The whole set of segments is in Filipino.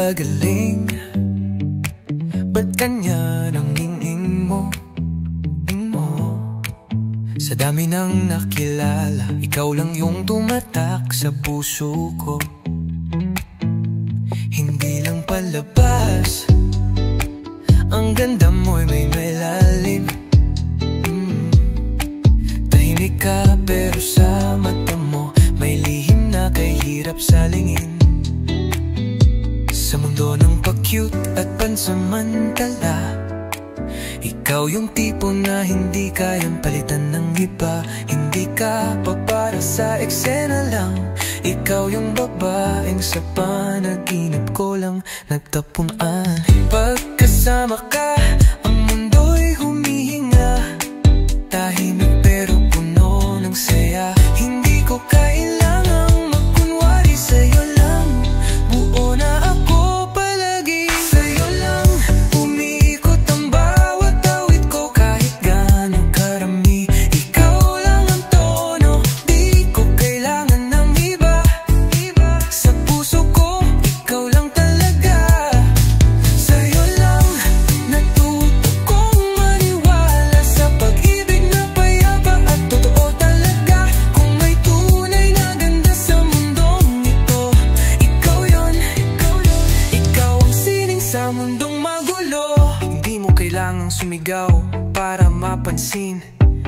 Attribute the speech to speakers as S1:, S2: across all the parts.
S1: gagaling? Ba't ganyan ang hingin mo? Sa dami ng nakilala, ikaw lang yung tumatak sa puso ko. Hindi lang palabas, ang ganda mo'y may malalim. Tahimik ka pero sa mata mo may lihim na kay hirap salingin. Sa mundo ng pa-cute at pansamantala, ikaw yung tipo na hindi kayang palitan ng iba. Hindi ka pa para sa eksena lang. Ikaw yung babaeng sa panaginip ko lang nagtapunan. Pagkasama ka, ang mundo'y humihinga. Tahimik pero puno ng saya. Hindi ko kailangang magkunwari sa'yo lang. Buo na ako palagi sa'yo lang. Umiikot ang bawat awit ko kahit gaano karami. Ikaw lang ang tono, di ko kailangan ng iba. Sa puso ko, ikaw lang talaga. Sa'yo lang natuto kong maniwala sa pag-ibig na payapa at totoo talaga. Kung may tunay na ganda sa mundong ito, ikaw yun. Ikaw ang sining sa mundong magulo. Hindi mo kailangang sumigaw para mapansin,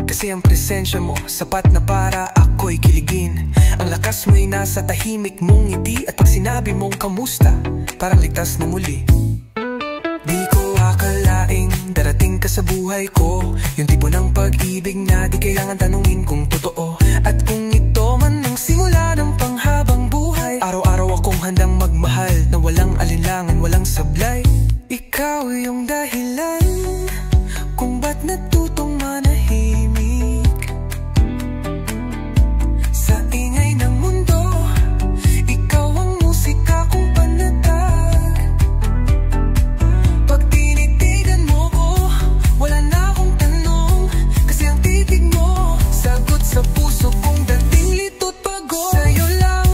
S1: kasi ang presensya mo sapat na para ako'y kiligin. Ang lakas mo'y nasa tahimik mong ngiti, at pag sinabi mong kamusta, parang ligtas na muli. Di ko akalaing darating ka sa buhay ko, yung tipo ng pag-ibig na di kailangan tanungin kung totoo. At kung ito man ang simula ng panghabang buhay, araw-araw akong handang magmahal na walang alinlangan, walang sablay. Ikaw yung dahilan kung ba't natutong manahimik sa ingay ng mundo. Ikaw ang musika kong panatag. Pag tinitigan mo ko, wala na akong tanong, kasi ang titig mo sagot sa puso kong dating litot pagod. Sa'yo lang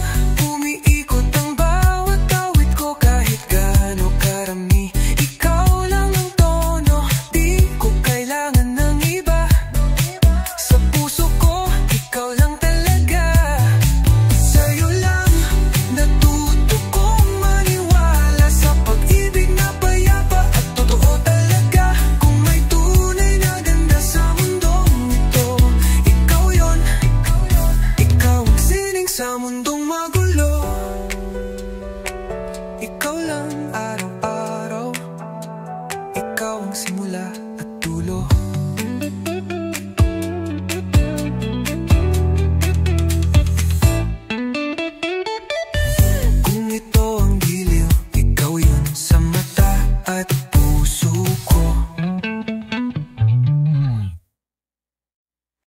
S1: umiikot ang bawat awit ko kahit gaano karami. Ikaw lang ang tono, di ko kailangan ng iba. Sa puso ko, ikaw lang talaga. Sa'yo lang natuto kong maniwala sa pag-ibig na payapa at totoo talaga. Kung may tunay na ganda sa mundong ito, ikaw yun. Ikaw ang sining sa mundong magulo. Ikaw lang